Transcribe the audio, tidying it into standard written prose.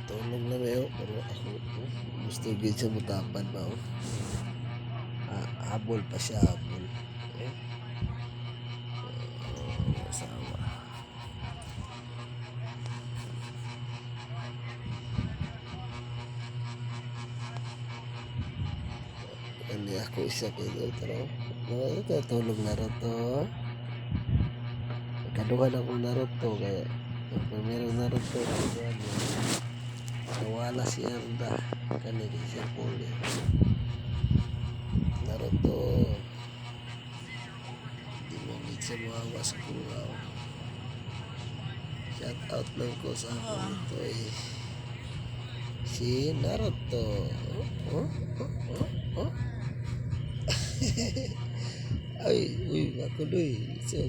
Tulog na mayo, pero ako gusto gid sa mutapan ba oh. Habol pa siya, habol. Asawa. Ani ako isa kayo pero tulog na rin to. Kaduhan akong Naruto kaya meron Naruto kaduhan yun. Nawala si Erda kanina siya puli. Naruto di mo need sa mga sa kulaw. Shout out lang ko sa akin ito si Naruto. Oh. Ay, uy, makuloy. So,